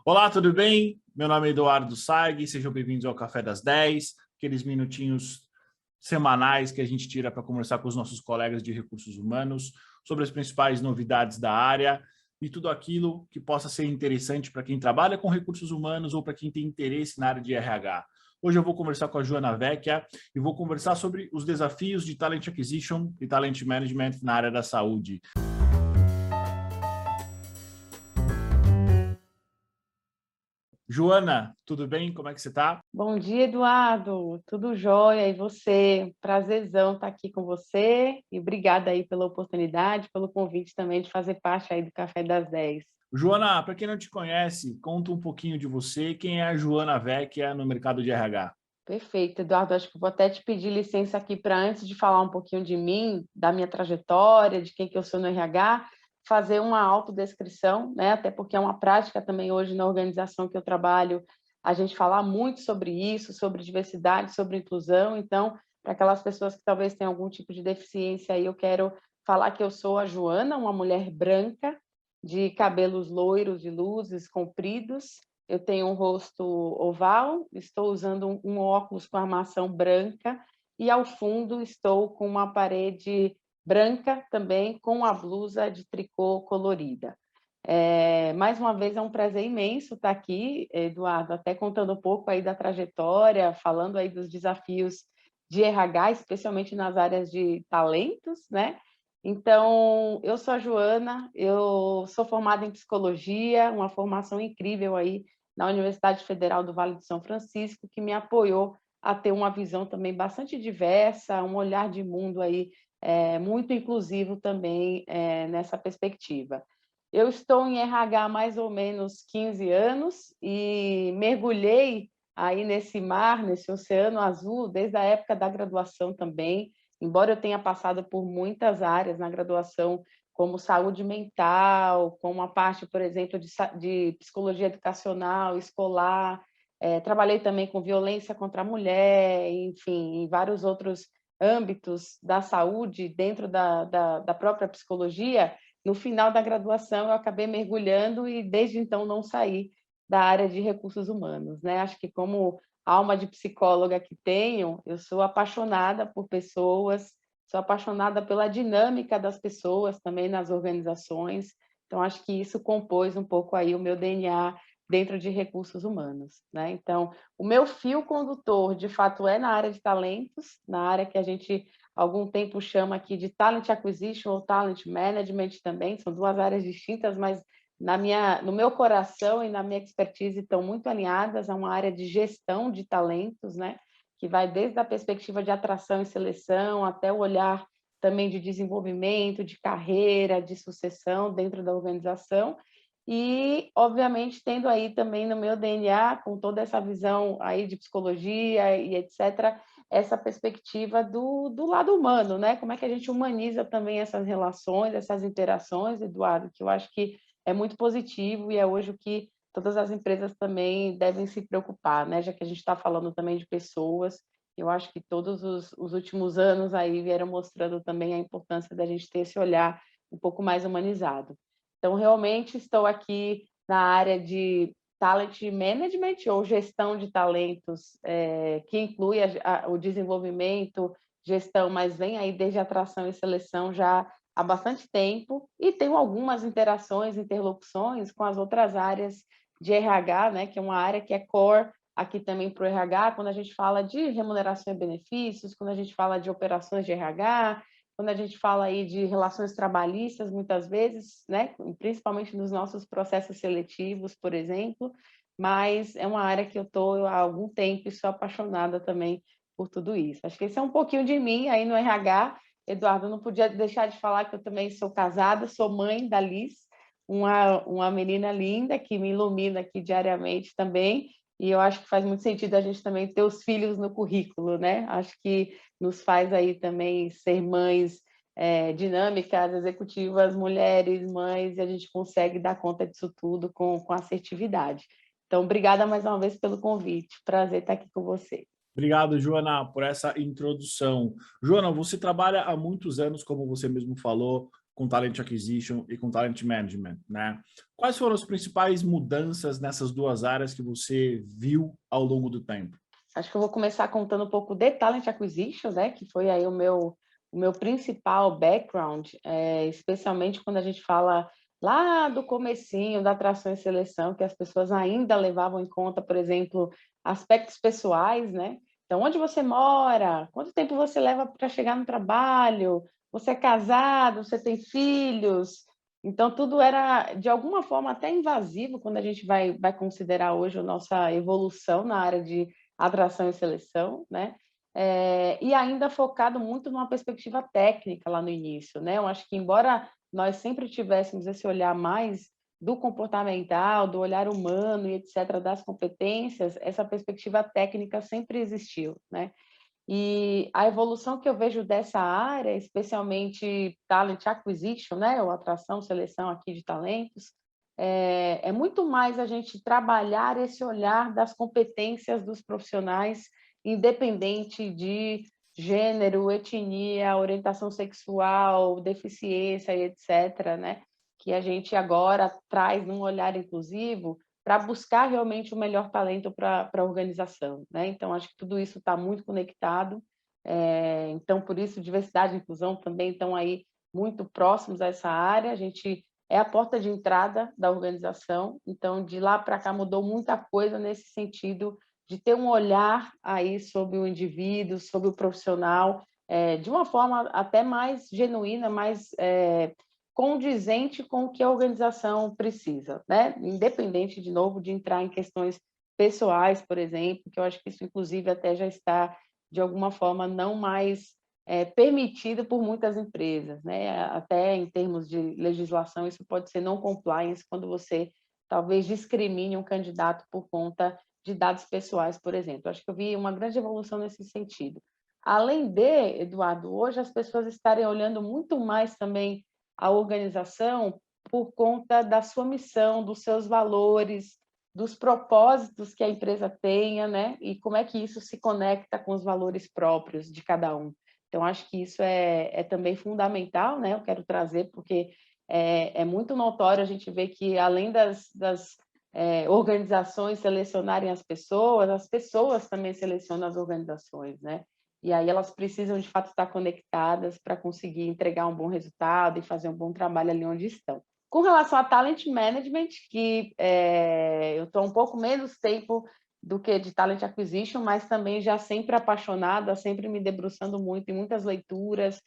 Olá, tudo bem? Meu nome é Eduardo Saig, sejam bem-vindos ao Café das 10, aqueles minutinhos semanais que a gente tira para conversar com os nossos colegas de recursos humanos sobre as principais novidades da área e tudo aquilo que possa ser interessante para quem trabalha com recursos humanos ou para quem tem interesse na área de RH. Hoje eu vou conversar com a Joana Vecchia e vou conversar sobre os desafios de Talent Acquisition e Talent Management na área da saúde. Joana, tudo bem? Como é que você está? Bom dia, Eduardo. Tudo jóia? E você? Prazerzão estar aqui com você e obrigada aí pela oportunidade, pelo convite também de fazer parte aí do Café das 10. Joana, para quem não te conhece, conta um pouquinho de você. Quem é a Joana Vecchia no mercado de RH? Perfeito, Eduardo. Acho que vou até te pedir licença aqui para, antes de falar um pouquinho de mim, da minha trajetória, de quem que eu sou no RH, fazer uma autodescrição, né? Até porque é uma prática também hoje na organização que eu trabalho, a gente falar muito sobre isso, sobre diversidade, sobre inclusão. Então, para aquelas pessoas que talvez tenham algum tipo de deficiência aí, eu quero falar que eu sou a Joana, uma mulher branca, de cabelos loiros e luzes compridos. Eu tenho um rosto oval, estou usando um óculos com armação branca e, ao fundo, estou com uma parede branca também, com a blusa de tricô colorida. Mais uma vez, é um prazer imenso estar aqui, Eduardo, até contando um pouco aí da trajetória, falando aí dos desafios de RH, especialmente nas áreas de talentos, né? Então, eu sou a Joana, eu sou formada em psicologia, uma formação incrível aí na Universidade Federal do Vale do São Francisco, que me apoiou a ter uma visão também bastante diversa, um olhar de mundo aí muito inclusivo também nessa perspectiva. Eu estou em RH há mais ou menos 15 anos e mergulhei aí nesse mar, nesse oceano azul, desde a época da graduação também, embora eu tenha passado por muitas áreas na graduação, como saúde mental, como a parte, por exemplo, de psicologia educacional, escolar. Trabalhei também com violência contra a mulher, enfim, em vários outros âmbitos da saúde, dentro da própria psicologia. No final da graduação, eu acabei mergulhando e, desde então, não saí da área de recursos humanos, né? Acho que, como alma de psicóloga que tenho, eu sou apaixonada por pessoas, sou apaixonada pela dinâmica das pessoas também nas organizações. Então, acho que isso compôs um pouco aí o meu DNA dentro de recursos humanos, né? Então, o meu fio condutor, de fato, é na área de talentos, na área que a gente há algum tempo chama aqui de Talent Acquisition ou Talent Management também, são duas áreas distintas, mas no meu coração e na minha expertise estão muito alinhadas a uma área de gestão de talentos, né? Que vai desde a perspectiva de atração e seleção até o olhar também de desenvolvimento, de carreira, de sucessão dentro da organização. E, obviamente, tendo aí também no meu DNA, com toda essa visão aí de psicologia e etc., essa perspectiva do lado humano, né? Como é que a gente humaniza também essas relações, essas interações, Eduardo, que eu acho que é muito positivo e é hoje o que todas as empresas também devem se preocupar, né? Já que a gente está falando também de pessoas, eu acho que todos os últimos anos aí vieram mostrando também a importância da gente ter esse olhar um pouco mais humanizado. Então, realmente estou aqui na área de Talent Management ou gestão de talentos, que inclui o desenvolvimento, gestão, mas vem aí desde atração e seleção já há bastante tempo, e tenho algumas interações, interlocuções com as outras áreas de RH, né, que é uma área que é core aqui também para o RH, quando a gente fala de remuneração e benefícios, quando a gente fala de operações de RH, quando a gente fala aí de relações trabalhistas, muitas vezes, né, principalmente nos nossos processos seletivos, por exemplo, mas é uma área que eu estou há algum tempo e sou apaixonada também por tudo isso. Acho que esse é um pouquinho de mim aí no RH. Eduardo, eu não podia deixar de falar que eu também sou casada, sou mãe da Liz, uma menina linda que me ilumina aqui diariamente também, e eu acho que faz muito sentido a gente também ter os filhos no currículo, né? Acho que nos faz aí também ser mães dinâmicas, executivas, mulheres, mães, e a gente consegue dar conta disso tudo com assertividade. Então, obrigada mais uma vez pelo convite. Prazer estar aqui com você. Obrigado, Joana, por essa introdução. Joana, você trabalha há muitos anos, como você mesmo falou, com Talent Acquisition e com Talent Management, né? Quais foram as principais mudanças nessas duas áreas que você viu ao longo do tempo? Acho que eu vou começar contando um pouco de Talent Acquisition, né? Que foi aí o meu principal background, especialmente quando a gente fala lá do comecinho da atração e seleção, que as pessoas ainda levavam em conta, por exemplo, aspectos pessoais, né? Então, onde você mora? Quanto tempo você leva para chegar no trabalho? Você é casado? Você tem filhos? Então, tudo era, de alguma forma, até invasivo quando a gente vai considerar hoje a nossa evolução na área de atração e seleção, né? E ainda focado muito numa perspectiva técnica lá no início, né? Eu acho que, embora nós sempre tivéssemos esse olhar mais do comportamental, do olhar humano e etc., das competências, essa perspectiva técnica sempre existiu, né? E a evolução que eu vejo dessa área, especialmente Talent Acquisition, né, ou atração, seleção aqui de talentos, é muito mais a gente trabalhar esse olhar das competências dos profissionais, independente de gênero, etnia, orientação sexual, deficiência e etc., né? Que a gente agora traz num olhar inclusivo para buscar realmente o melhor talento para a organização, né? Então, acho que tudo isso está muito conectado. Então, por isso, diversidade e inclusão também estão aí muito próximos a essa área. A gente é a porta de entrada da organização. Então, de lá para cá mudou muita coisa nesse sentido de ter um olhar aí sobre o indivíduo, sobre o profissional, de uma forma até mais genuína, mais condizente com o que a organização precisa, né? Independente, de novo, de entrar em questões pessoais, por exemplo, que eu acho que isso, inclusive, até já está, de alguma forma, não mais permitido por muitas empresas, né? Até em termos de legislação, isso pode ser não compliance quando você talvez discrimine um candidato por conta de dados pessoais, por exemplo. Acho que eu vi uma grande evolução nesse sentido. Além de, Eduardo, hoje as pessoas estarem olhando muito mais também a organização por conta da sua missão, dos seus valores, dos propósitos que a empresa tenha, né? E como é que isso se conecta com os valores próprios de cada um. Então, acho que isso é também fundamental, né? Eu quero trazer, porque é muito notório a gente ver que, além das organizações selecionarem as pessoas também selecionam as organizações, né? E aí elas precisam, de fato, estar conectadas para conseguir entregar um bom resultado e fazer um bom trabalho ali onde estão. Com relação a Talent Management, que eu estou um pouco menos tempo do que de Talent Acquisition, mas também já sempre apaixonada, sempre me debruçando muito em muitas leituras,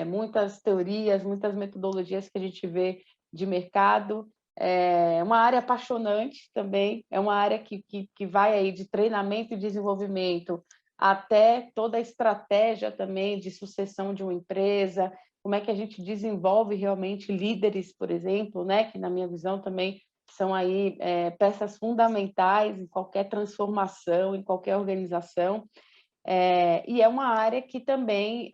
muitas teorias, muitas metodologias que a gente vê de mercado. É uma área apaixonante também, é uma área que vai aí de treinamento e desenvolvimento até toda a estratégia também de sucessão de uma empresa, como é que a gente desenvolve realmente líderes, por exemplo, né, que na minha visão também são aí peças fundamentais em qualquer transformação, em qualquer organização. E é uma área que também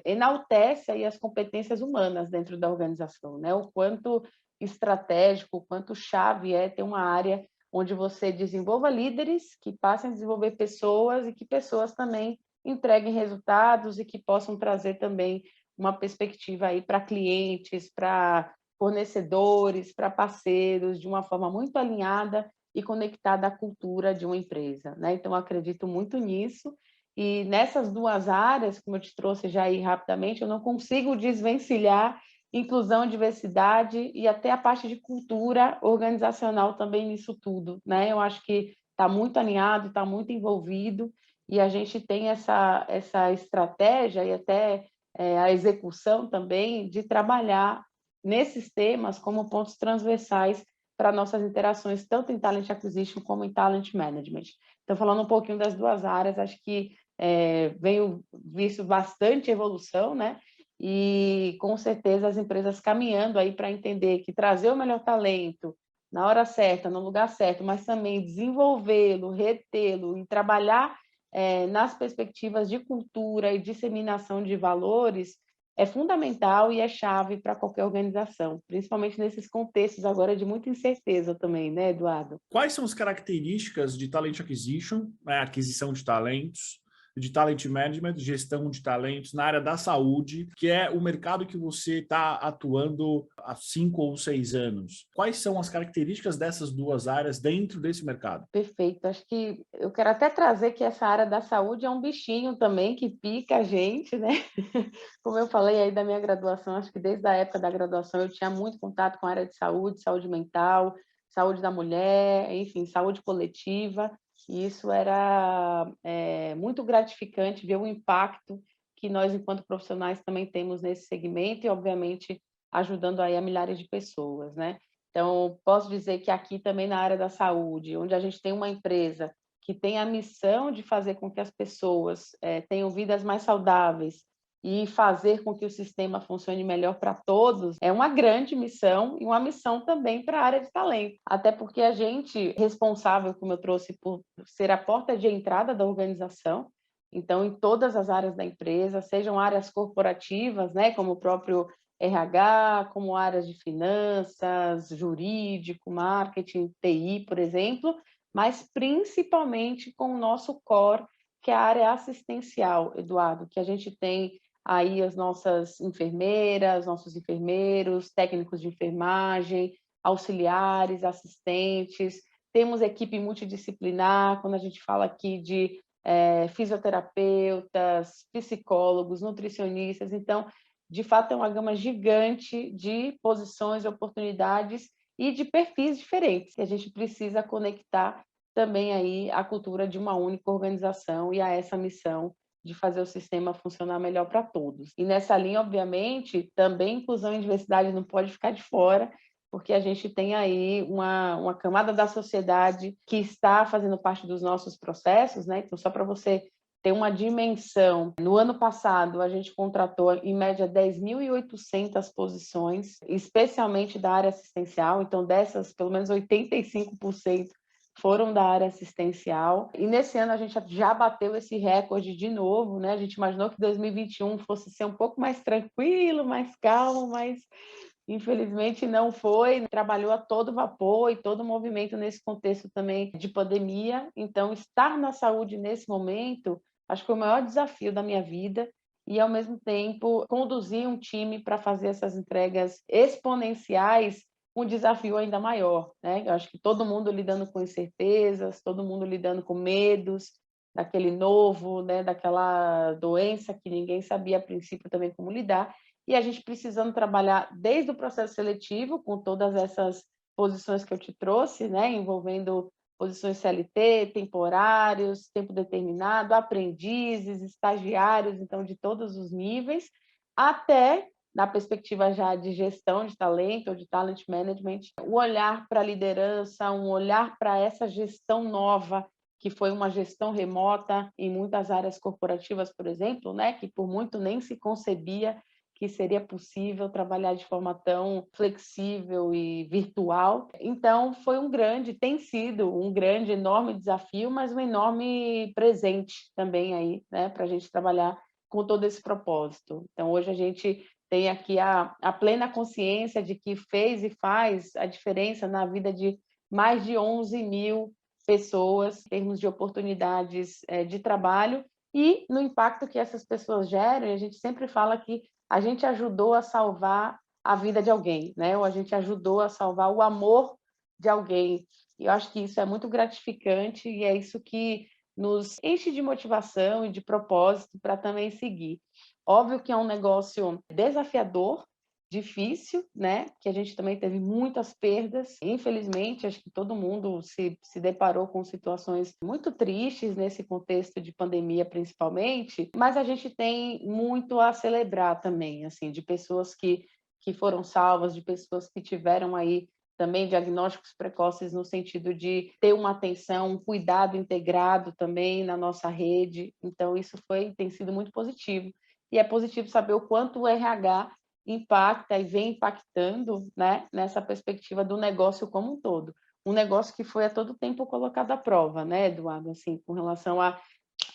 enaltece aí as competências humanas dentro da organização, né? O quanto estratégico, o quanto chave é ter uma área onde você desenvolva líderes que passem a desenvolver pessoas e que pessoas também entreguem resultados e que possam trazer também uma perspectiva aí para clientes, para fornecedores, para parceiros, de uma forma muito alinhada e conectada à cultura de uma empresa, né? Então, eu acredito muito nisso. E nessas duas áreas, como eu te trouxe já aí rapidamente, eu não consigo desvencilhar inclusão, diversidade e até a parte de cultura organizacional também nisso tudo, né? Eu acho que está muito alinhado, está muito envolvido e a gente tem essa estratégia e até a execução também de trabalhar nesses temas como pontos transversais para nossas interações, tanto em Talent Acquisition como em Talent Management. Então, falando um pouquinho das duas áreas, acho que venho visto bastante evolução, né? E, com certeza, as empresas caminhando aí para entender que trazer o melhor talento na hora certa, no lugar certo, mas também desenvolvê-lo, retê-lo e trabalhar nas perspectivas de cultura e disseminação de valores é fundamental e é chave para qualquer organização, principalmente nesses contextos agora de muita incerteza também, né, Eduardo? Quais são as características de Talent Acquisition, aquisição de talentos, de Talent Management, gestão de talentos na área da saúde, que é o mercado que você está atuando há 5 ou 6 anos. Quais são as características dessas duas áreas dentro desse mercado? Perfeito. Acho que eu quero até trazer que essa área da saúde é um bichinho também que pica a gente, né? Como eu falei aí da minha graduação, acho que desde a época da graduação eu tinha muito contato com a área de saúde, saúde mental, saúde da mulher, enfim, saúde coletiva. E isso era muito gratificante ver o impacto que nós, enquanto profissionais, também temos nesse segmento e, obviamente, ajudando aí a milhares de pessoas, né? Então, posso dizer que aqui também na área da saúde, onde a gente tem uma empresa que tem a missão de fazer com que as pessoas tenham vidas mais saudáveis e fazer com que o sistema funcione melhor para todos, é uma grande missão e uma missão também para a área de talento. Até porque a gente, responsável, como eu trouxe, por ser a porta de entrada da organização, então, em todas as áreas da empresa, sejam áreas corporativas, né, como o próprio RH, como áreas de finanças, jurídico, marketing, TI, por exemplo, mas principalmente com o nosso core, que é a área assistencial, Eduardo, que a gente tem aí as nossas enfermeiras, nossos enfermeiros, técnicos de enfermagem, auxiliares, assistentes, temos equipe multidisciplinar, quando a gente fala aqui de fisioterapeutas, psicólogos, nutricionistas, então, de fato, é uma gama gigante de posições, oportunidades e de perfis diferentes que a gente precisa conectar também aí à cultura de uma única organização e a essa missão de fazer o sistema funcionar melhor para todos. E nessa linha, obviamente, também inclusão e diversidade não pode ficar de fora, porque a gente tem aí uma camada da sociedade que está fazendo parte dos nossos processos, né? Então, só para você ter uma dimensão, no ano passado a gente contratou em média 10.800 posições, especialmente da área assistencial, então dessas, pelo menos 85% foram da área assistencial. E nesse ano a gente já bateu esse recorde de novo, né? A gente imaginou que 2021 fosse ser um pouco mais tranquilo, mais calmo, mas infelizmente não foi, trabalhou a todo vapor e todo movimento nesse contexto também de pandemia. Então, estar na saúde nesse momento, acho que foi o maior desafio da minha vida e, ao mesmo tempo, conduzir um time para fazer essas entregas exponenciais, um desafio ainda maior, né? Eu acho que todo mundo lidando com incertezas, todo mundo lidando com medos, daquele novo, né? Daquela doença que ninguém sabia a princípio também como lidar, e a gente precisando trabalhar desde o processo seletivo, com todas essas posições que eu te trouxe, né, envolvendo posições CLT, temporários, tempo determinado, aprendizes, estagiários, então, de todos os níveis, até, na perspectiva já de gestão de talento ou de talent management, o olhar para a liderança, um olhar para essa gestão nova, que foi uma gestão remota em muitas áreas corporativas, por exemplo, né, que por muito nem se concebia que seria possível trabalhar de forma tão flexível e virtual. Então, tem sido um grande, enorme desafio, mas um enorme presente também aí, né, para a gente trabalhar com todo esse propósito. Então, hoje a gente tem aqui a plena consciência de que fez e faz a diferença na vida de mais de 11 mil pessoas, em termos de oportunidades de trabalho, e no impacto que essas pessoas geram. A gente sempre fala que a gente ajudou a salvar a vida de alguém, né? Ou a gente ajudou a salvar o amor de alguém. E eu acho que isso é muito gratificante e é isso que nos enche de motivação e de propósito para também seguir. Óbvio que é um negócio desafiador, difícil, né? Que a gente também teve muitas perdas. Infelizmente, acho que todo mundo se deparou com situações muito tristes nesse contexto de pandemia, principalmente, mas a gente tem muito a celebrar também, assim, de pessoas que foram salvas, de pessoas que tiveram aí também diagnósticos precoces no sentido de ter uma atenção, um cuidado integrado também na nossa rede. Então, isso tem sido muito positivo. E é positivo saber o quanto o RH impacta e vem impactando, né, nessa perspectiva do negócio como um todo. Um negócio que foi a todo tempo colocado à prova, né, Eduardo? Assim, com relação a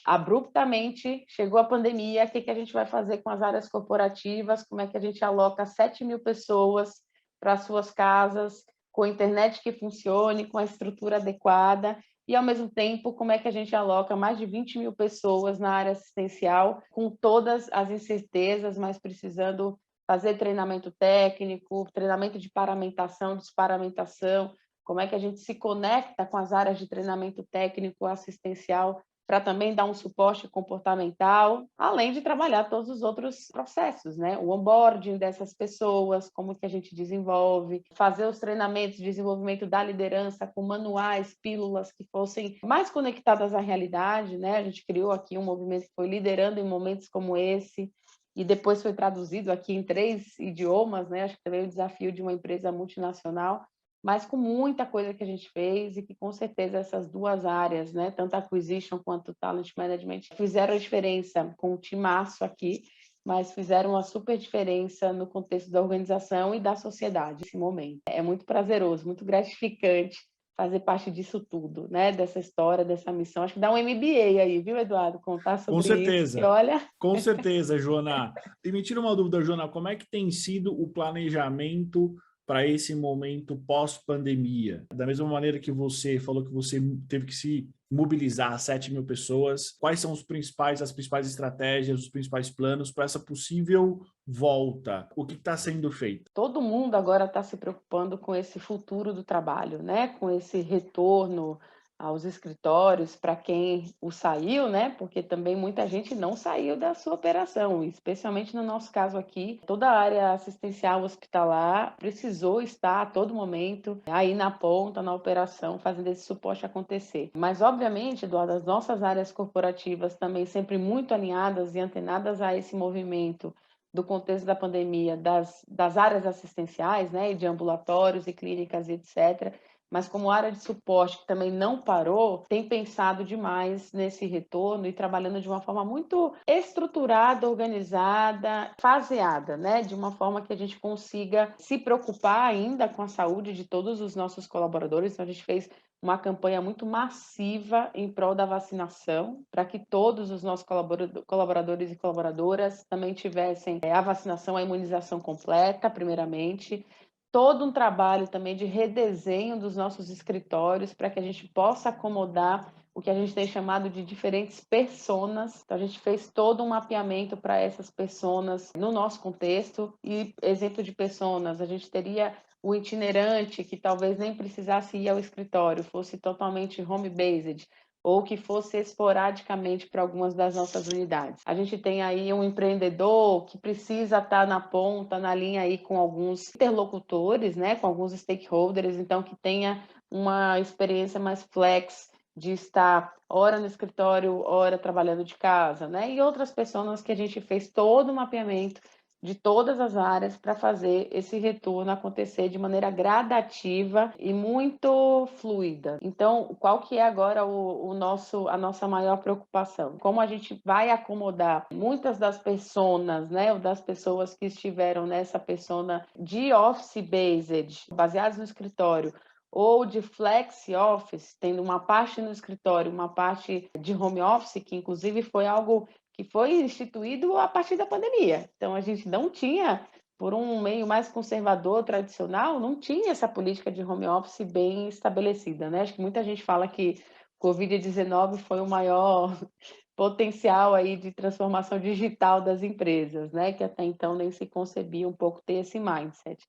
abruptamente chegou a pandemia, o que a gente vai fazer com as áreas corporativas, como é que a gente aloca 7.000 pessoas para suas casas, com a internet que funcione, com a estrutura adequada, e, ao mesmo tempo, como é que a gente aloca mais de 20 mil pessoas na área assistencial, com todas as incertezas, mas precisando fazer treinamento técnico, treinamento de paramentação, desparamentação, como é que a gente se conecta com as áreas de treinamento técnico assistencial para também dar um suporte comportamental, além de trabalhar todos os outros processos, né? O onboarding dessas pessoas, como que a gente desenvolve, fazer os treinamentos de desenvolvimento da liderança com manuais, pílulas que fossem mais conectadas à realidade, né? A gente criou aqui um movimento que foi liderando em momentos como esse, e depois foi traduzido aqui em 3 idiomas, né? Acho que também é o desafio de uma empresa multinacional, mas com muita coisa que a gente fez e que, com certeza, essas 2 áreas, né, tanto a Acquisition quanto o Talent Management, fizeram a diferença com o timaço aqui, mas fizeram uma super diferença no contexto da organização e da sociedade nesse momento. É muito prazeroso, muito gratificante fazer parte disso tudo, né, dessa história, dessa missão. Acho que dá um MBA aí, viu, Eduardo, contar Com sobre isso. E certeza, olha, com certeza, Joana. E me tira uma dúvida, Joana, como é que tem sido o planejamento para esse momento pós-pandemia? Da mesma maneira que você falou que você teve que se mobilizar 7 mil pessoas, quais são as principais estratégias, os principais planos para essa possível volta? O que está sendo feito? todo mundo agora está se preocupando com esse futuro do trabalho, né? Com esse retorno aos escritórios para quem o saiu, né? Porque também muita gente não saiu da sua operação, especialmente no nosso caso aqui, toda a área assistencial hospitalar precisou estar a todo momento aí na ponta, na operação, fazendo esse suporte acontecer. Mas, obviamente, Eduardo, as nossas áreas corporativas também sempre muito alinhadas e antenadas a esse movimento do contexto da pandemia, das áreas assistenciais, né, e de ambulatórios e clínicas, etc., mas como área de suporte que também não parou, tem pensado demais nesse retorno e trabalhando de uma forma muito estruturada, organizada, faseada, né, de uma forma que a gente consiga se preocupar ainda com a saúde de todos os nossos colaboradores. Então, a gente fez uma campanha muito massiva em prol da vacinação, para que todos os nossos colaboradores e colaboradoras também tivessem a vacinação, a imunização completa, primeiramente. Todo um trabalho também de redesenho dos nossos escritórios para que a gente possa acomodar o que a gente tem chamado de diferentes personas. Então, a gente fez todo um mapeamento para essas personas no nosso contexto. E, exemplo de personas, a gente teria o itinerante que talvez nem precisasse ir ao escritório, fosse totalmente home-based, ou que fosse esporadicamente para algumas das nossas unidades. A gente tem aí um empreendedor que precisa estar na ponta, na linha aí com alguns interlocutores, né, com alguns stakeholders, então que tenha uma experiência mais flex de estar ora no escritório, ora trabalhando de casa, né? E outras pessoas que a gente fez todo o mapeamento de todas as áreas para fazer esse retorno acontecer de maneira gradativa e muito fluida. Então, qual que é agora a nossa maior preocupação? Como a gente vai acomodar muitas das pessoas, né, ou das pessoas que estiveram nessa persona de office-based, baseadas no escritório, ou de flex office, tendo uma parte no escritório, uma parte de home office, que inclusive foi algo que foi instituído a partir da pandemia. Então, a gente não tinha, por um meio mais conservador, tradicional, não tinha essa política de home office bem estabelecida, né? Acho que muita gente fala que Covid-19 foi o maior potencial aí de transformação digital das empresas, né? Que até então nem se concebia um pouco ter esse mindset.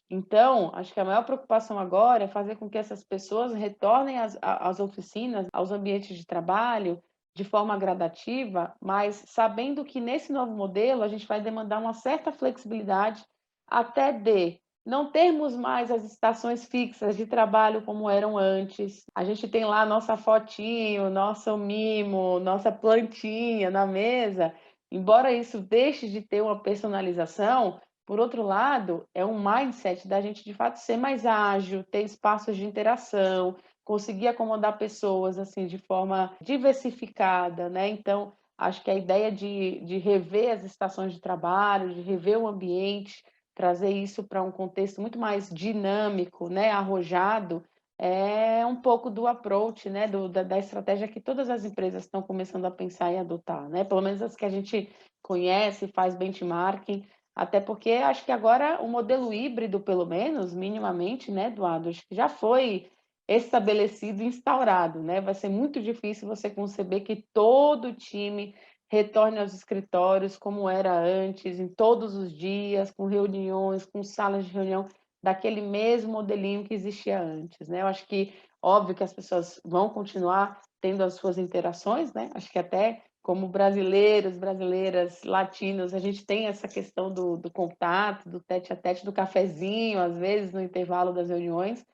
Então, acho que a maior preocupação agora é fazer com que essas pessoas retornem às oficinas, aos ambientes de trabalho, de forma gradativa, mas sabendo que nesse novo modelo a gente vai demandar uma certa flexibilidade até de não termos mais as estações fixas de trabalho como eram antes. A gente tem lá nossa fotinho, nosso mimo, nossa plantinha na mesa. Embora isso deixe de ter uma personalização, por outro lado, é um mindset da gente, de fato, ser mais ágil, ter espaços de interação, conseguir acomodar pessoas assim de forma diversificada, né? Então, acho que a ideia de rever as estações de trabalho, de rever o ambiente, trazer isso para um contexto muito mais dinâmico, né? Arrojado, é um pouco do approach, né? Da estratégia que todas as empresas estão começando a pensar e adotar, né? Pelo menos as que a gente conhece, faz benchmarking. Até porque acho que agora o modelo híbrido, pelo menos, minimamente, né, Eduardo, acho que já foi estabelecido e instaurado, né? Vai ser muito difícil você conceber que todo o time retorne aos escritórios como era antes, em todos os dias, com reuniões, com salas de reunião, daquele mesmo modelinho que existia antes, né? Eu acho que, óbvio que as pessoas vão continuar tendo as suas interações, né? Acho que até como brasileiros, brasileiras, latinos, a gente tem essa questão do contato, do tete-a-tete, do cafezinho, às vezes, no intervalo das reuniões,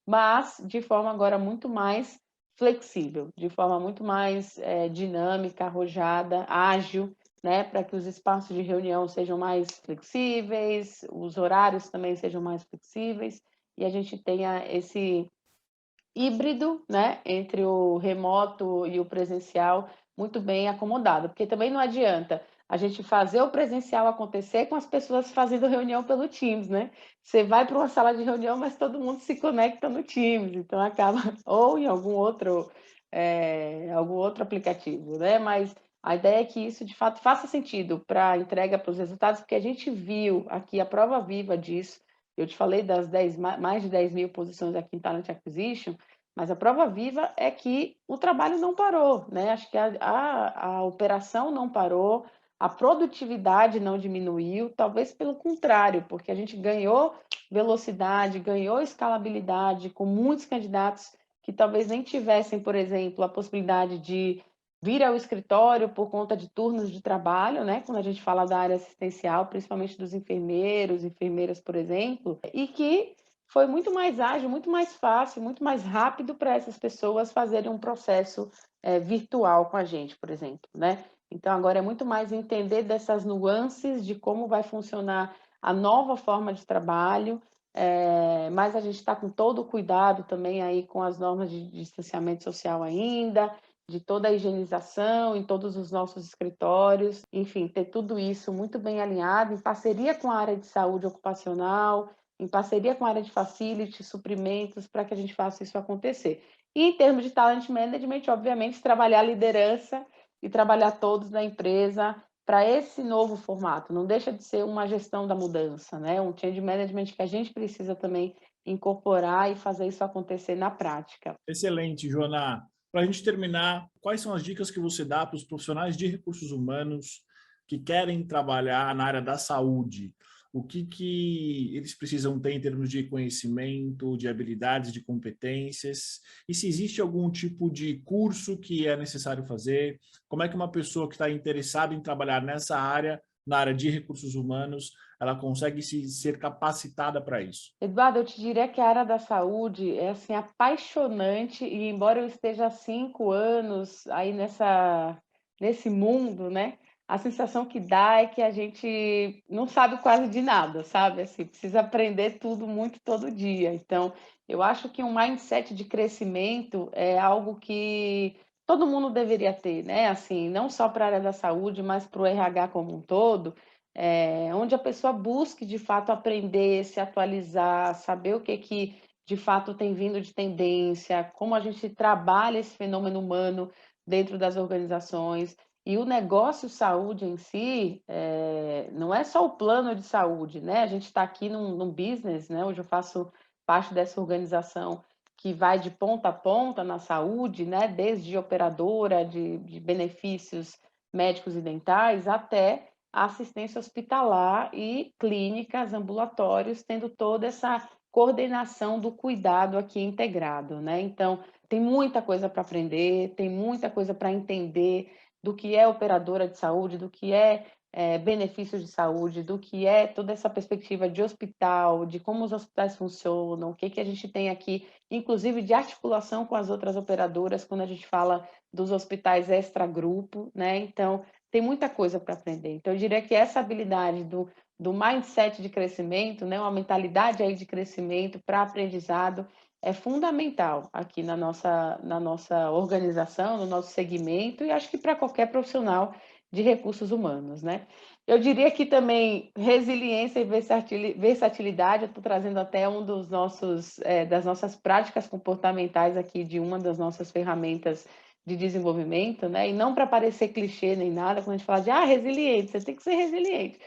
mas de forma agora muito mais flexível, de forma muito mais dinâmica, arrojada, ágil, né, para que os espaços de reunião sejam mais flexíveis, os horários também sejam mais flexíveis, e a gente tenha esse híbrido, né, entre o remoto e o presencial muito bem acomodado, porque também não adianta a gente fazer o presencial acontecer com as pessoas fazendo reunião pelo Teams, né? Você vai para uma sala de reunião, mas todo mundo se conecta no Teams, então acaba ou em algum outro aplicativo, né? Mas a ideia é que isso de fato faça sentido para a entrega para os resultados, porque a gente viu aqui a prova viva disso. Eu te falei das mais de 10 mil posições aqui em Talent Acquisition, mas a prova viva é que o trabalho não parou, né? Acho que a operação não parou, a produtividade não diminuiu, talvez pelo contrário, porque a gente ganhou velocidade, ganhou escalabilidade com muitos candidatos que talvez nem tivessem, por exemplo, a possibilidade de vir ao escritório por conta de turnos de trabalho, né? Quando a gente fala da área assistencial, principalmente dos enfermeiros, enfermeiras, por exemplo, e que foi muito mais ágil, muito mais fácil, muito mais rápido para essas pessoas fazerem um processo virtual com a gente, por exemplo, né? Então, agora é muito mais entender dessas nuances de como vai funcionar a nova forma de trabalho, mas a gente está com todo o cuidado também aí com as normas de distanciamento social ainda, de toda a higienização em todos os nossos escritórios, enfim, ter tudo isso muito bem alinhado, em parceria com a área de saúde ocupacional, em parceria com a área de facility, suprimentos, para que a gente faça isso acontecer. E em termos de talent management, obviamente, trabalhar a liderança e trabalhar todos na empresa para esse novo formato. Não deixa de ser uma gestão da mudança, né? Um change management que a gente precisa também incorporar e fazer isso acontecer na prática. Excelente, Joana. Para a gente terminar, quais são as dicas que você dá para os profissionais de recursos humanos que querem trabalhar na área da saúde? O que eles precisam ter em termos de conhecimento, de habilidades, de competências? E se existe algum tipo de curso que é necessário fazer? Como é que uma pessoa que está interessada em trabalhar nessa área, na área de recursos humanos, ela consegue ser capacitada para isso? Eduardo, eu te diria que a área da saúde é assim apaixonante e embora eu esteja há 5 anos aí nesse mundo, né? A sensação que dá é que a gente não sabe quase de nada, sabe? Assim, precisa aprender tudo muito todo dia. Então, eu acho que um mindset de crescimento é algo que todo mundo deveria ter, né? Assim, não só para a área da saúde, mas para o RH como um todo, onde a pessoa busque de fato aprender, se atualizar, saber o que de fato tem vindo de tendência, como a gente trabalha esse fenômeno humano dentro das organizações. E o negócio saúde em si, não é só o plano de saúde, né? A gente está aqui num business, né? Hoje eu faço parte dessa organização que vai de ponta a ponta na saúde, né? Desde operadora de benefícios médicos e dentais até a assistência hospitalar e clínicas, ambulatórios, tendo toda essa coordenação do cuidado aqui integrado, né? Então, tem muita coisa para aprender, tem muita coisa para entender do que é operadora de saúde, do que benefícios de saúde, do que é toda essa perspectiva de hospital, de como os hospitais funcionam, o que a gente tem aqui, inclusive de articulação com as outras operadoras, quando a gente fala dos hospitais extragrupo, né? Então, tem muita coisa para aprender. Então, eu diria que essa habilidade do mindset de crescimento, né, uma mentalidade aí de crescimento para aprendizado, é fundamental aqui na nossa organização, no nosso segmento, e acho que para qualquer profissional de recursos humanos, né? Eu diria que também resiliência e versatilidade, eu estou trazendo até das nossas práticas comportamentais aqui de uma das nossas ferramentas de desenvolvimento, né? E não para parecer clichê nem nada, quando a gente fala de resiliente, você tem que ser resiliente.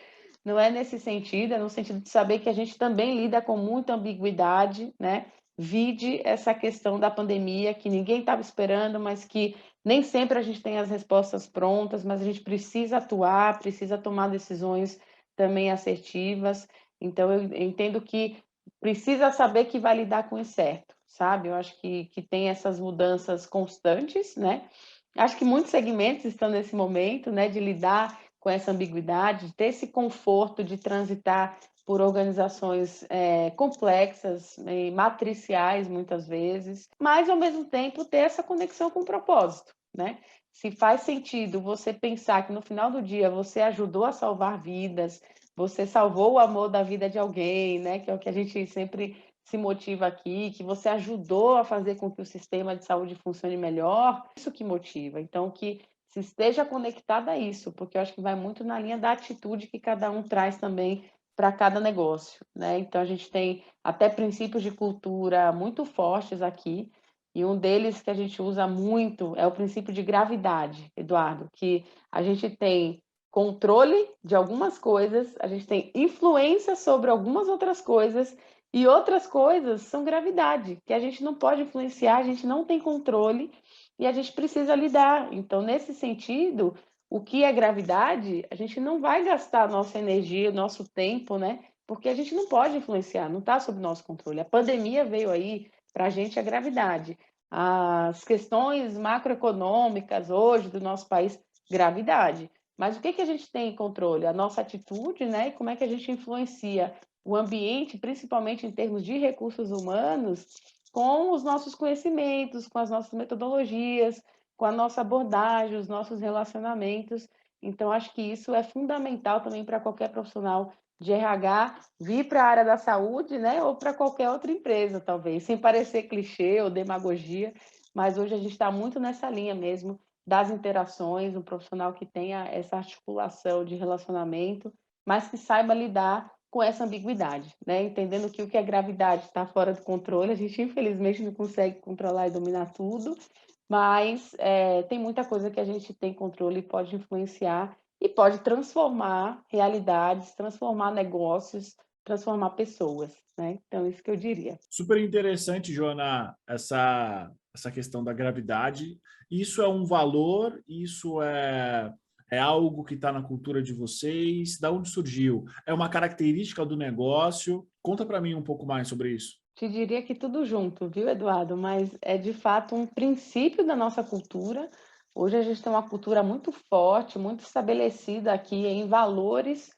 Não é nesse sentido, é no sentido de saber que a gente também lida com muita ambiguidade, né? vide essa questão da pandemia, que ninguém estava esperando, mas que nem sempre a gente tem as respostas prontas, mas a gente precisa atuar, precisa tomar decisões também assertivas. Então, eu entendo que precisa saber que vai lidar com o incerto, sabe? Eu acho que tem essas mudanças constantes, né? Acho que muitos segmentos estão nesse momento, né, de lidar com essa ambiguidade, de ter esse conforto de transitar por organizações complexas e matriciais, muitas vezes, mas, ao mesmo tempo, ter essa conexão com o propósito, né? Se faz sentido você pensar que, no final do dia, você ajudou a salvar vidas, você salvou o amor da vida de alguém, né? Que é o que a gente sempre se motiva aqui, que você ajudou a fazer com que o sistema de saúde funcione melhor, isso que motiva. Então, que se esteja conectada a isso, porque eu acho que vai muito na linha da atitude que cada um traz também para cada negócio, né? Então, a gente tem até princípios de cultura muito fortes aqui, e um deles que a gente usa muito é o princípio de gravidade, Eduardo, que a gente tem controle de algumas coisas, a gente tem influência sobre algumas outras coisas, e outras coisas são gravidade, que a gente não pode influenciar, a gente não tem controle e a gente precisa lidar. Então, nesse sentido, o que é gravidade, a gente não vai gastar nossa energia, nosso tempo, né? Porque a gente não pode influenciar, não está sob nosso controle. A pandemia veio aí para a gente a gravidade. As questões macroeconômicas hoje do nosso país, gravidade. Mas o que a gente tem em controle? A nossa atitude, né? E como é que a gente influencia o ambiente, principalmente em termos de recursos humanos, com os nossos conhecimentos, com as nossas metodologias, com a nossa abordagem, os nossos relacionamentos. Então, acho que isso é fundamental também para qualquer profissional de RH vir para a área da saúde, né? Ou para qualquer outra empresa, talvez, sem parecer clichê ou demagogia, mas hoje a gente está muito nessa linha mesmo das interações, um profissional que tenha essa articulação de relacionamento, mas que saiba lidar com essa ambiguidade, né? Entendendo que o que é gravidade está fora do controle, a gente infelizmente não consegue controlar e dominar tudo, mas tem muita coisa que a gente tem controle e pode influenciar e pode transformar realidades, transformar negócios, transformar pessoas, né? Então, isso que eu diria. Super interessante, Joana, essa questão da gravidade. Isso é um valor, isso é algo que está na cultura de vocês? Da onde surgiu? É uma característica do negócio? Conta para mim um pouco mais sobre isso. Te diria que tudo junto, viu, Eduardo? Mas é de fato um princípio da nossa cultura. Hoje a gente tem uma cultura muito forte, muito estabelecida aqui em valores,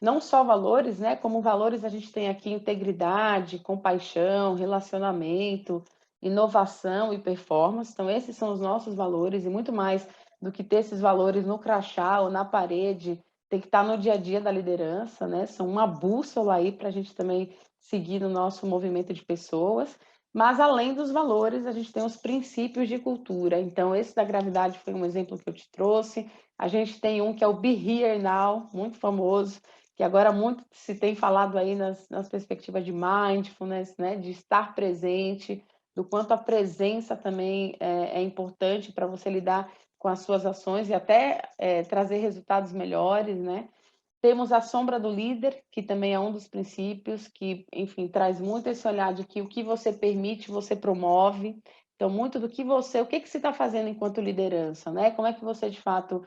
não só valores, né? Como valores a gente tem aqui integridade, compaixão, relacionamento, inovação e performance. Então, esses são os nossos valores, e muito mais do que ter esses valores no crachá ou na parede, tem que estar no dia a dia da liderança, né? São uma bússola aí para a gente também seguir no nosso movimento de pessoas, mas além dos valores, a gente tem os princípios de cultura. Então, esse da gravidade foi um exemplo que eu te trouxe. A gente tem um que é o Be Here Now, muito famoso, que agora muito se tem falado aí nas perspectivas de mindfulness, né, de estar presente, do quanto a presença também é importante para você lidar com as suas ações e até trazer resultados melhores, né? Temos a sombra do líder, que também é um dos princípios, que, enfim, traz muito esse olhar de que o que você permite, você promove. Então, muito do que você, o que você está fazendo enquanto liderança, né? Como é que você, de fato,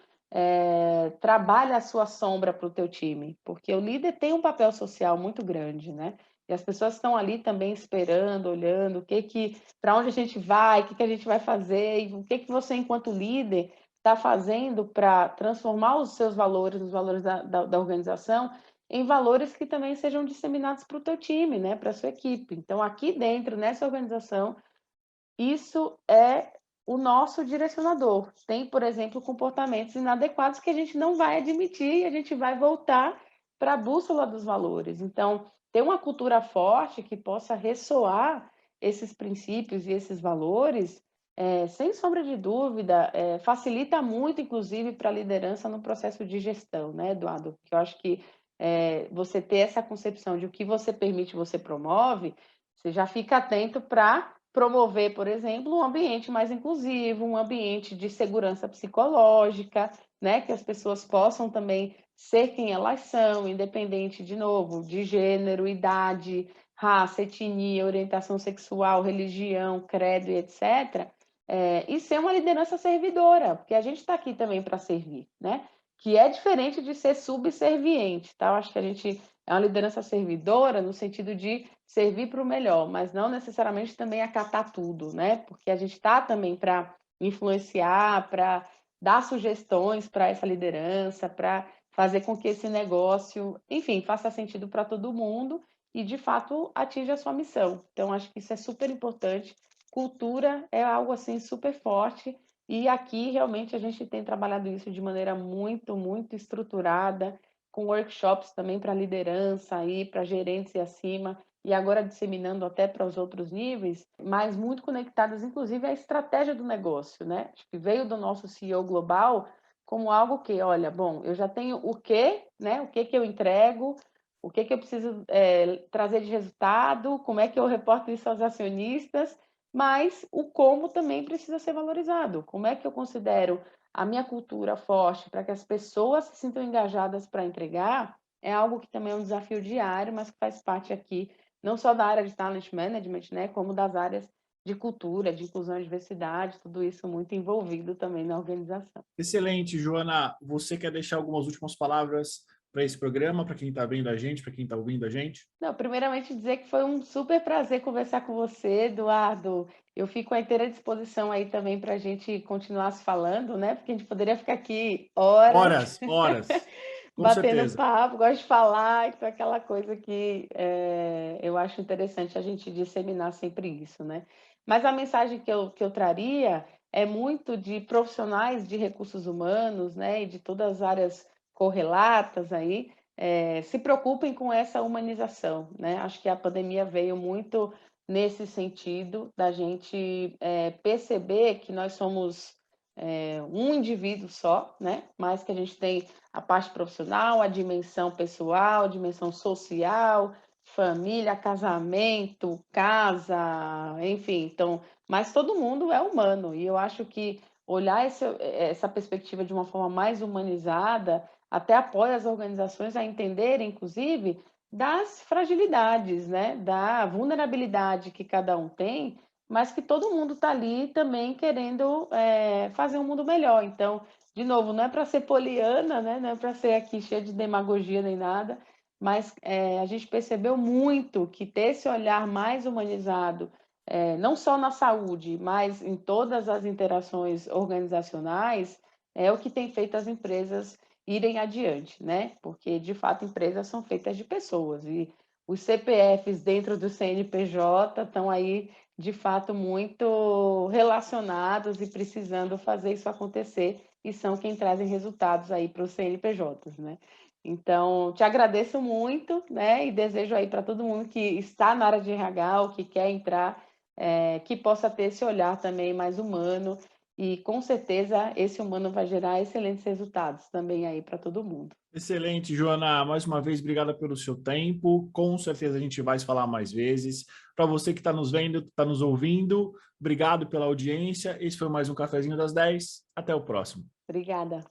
trabalha a sua sombra para o teu time? Porque o líder tem um papel social muito grande, né? E as pessoas estão ali também esperando, olhando, para onde a gente vai, o que a gente vai fazer, e o que você, enquanto líder, está fazendo para transformar os seus valores, os valores da organização, em valores que também sejam disseminados para o teu time, né, para a sua equipe. Então, aqui dentro, nessa organização, isso é o nosso direcionador. Tem, por exemplo, comportamentos inadequados que a gente não vai admitir e a gente vai voltar para a bússola dos valores. Então, ter uma cultura forte que possa ressoar esses princípios e esses valores, sem sombra de dúvida, facilita muito, inclusive, para a liderança no processo de gestão, né, Eduardo? Porque eu acho que você ter essa concepção de o que você permite, você promove, você já fica atento para promover, por exemplo, um ambiente mais inclusivo, um ambiente de segurança psicológica, né, que as pessoas possam também ser quem elas são, independente, de novo, de gênero, idade, raça, etnia, orientação sexual, religião, credo e etc., e ser uma liderança servidora, porque a gente está aqui também para servir, né? Que é diferente de ser subserviente, tá? Eu acho que a gente é uma liderança servidora no sentido de servir para o melhor, mas não necessariamente também acatar tudo, né? Porque a gente está também para influenciar, para dar sugestões para essa liderança, para fazer com que esse negócio, enfim, faça sentido para todo mundo e, de fato, atinja a sua missão. Então, acho que isso é super importante. Cultura é algo assim super forte e aqui realmente a gente tem trabalhado isso de maneira muito, muito estruturada, com workshops também para liderança aí, para gerentes e acima, e agora disseminando até para os outros níveis, mas muito conectadas, inclusive, à estratégia do negócio, né? Acho que veio do nosso CEO global como algo que, olha, bom, eu já tenho o quê, né? O que eu entrego, o que eu preciso trazer de resultado, como é que eu reporto isso aos acionistas, mas o como também precisa ser valorizado. Como é que eu considero a minha cultura forte para que as pessoas se sintam engajadas para entregar, é algo que também é um desafio diário, mas que faz parte aqui, não só da área de talent management, né, como das áreas de cultura, de inclusão e diversidade, tudo isso muito envolvido também na organização. Excelente, Joana. Você quer deixar algumas últimas palavras para esse programa, para quem está vendo a gente, para quem está ouvindo a gente? Não, primeiramente dizer que foi um super prazer conversar com você, Eduardo. Eu fico à inteira disposição aí também para a gente continuar se falando, né? Porque a gente poderia ficar aqui horas Horas, com batendo certeza. papo, gosto de falar, então aquela coisa que eu acho interessante a gente disseminar sempre isso, né? Mas a mensagem que eu traria é muito de profissionais de recursos humanos, né? E de todas as áreas correlatas aí, se preocupem com essa humanização, né? Acho que a pandemia veio muito nesse sentido da gente perceber que nós somos um indivíduo só, né? Mas que a gente tem a parte profissional, a dimensão pessoal, a dimensão social, família, casamento, casa, enfim. Então, mas todo mundo é humano e eu acho que olhar essa perspectiva de uma forma mais humanizada até apoia as organizações a entenderem, inclusive, das fragilidades, né? Da vulnerabilidade que cada um tem, mas que todo mundo está ali também querendo fazer um mundo melhor. Então, de novo, não é para ser poliana, né? Não é para ser aqui cheia de demagogia nem nada, mas a gente percebeu muito que ter esse olhar mais humanizado, não só na saúde, mas em todas as interações organizacionais, é o que tem feito as empresas irem adiante, né? Porque, de fato, empresas são feitas de pessoas e os CPFs dentro do CNPJ estão aí, de fato, muito relacionados e precisando fazer isso acontecer e são quem trazem resultados aí para os CNPJs, né? Então, te agradeço muito, né? E desejo aí para todo mundo que está na área de RH ou que quer entrar, que possa ter esse olhar também mais humano e com certeza esse humano vai gerar excelentes resultados também aí para todo mundo. Excelente, Joana. Mais uma vez, obrigada pelo seu tempo. Com certeza a gente vai se falar mais vezes. Para você que está nos vendo, que está nos ouvindo, obrigado pela audiência. Esse foi mais um Cafezinho das 10. Até o próximo. Obrigada.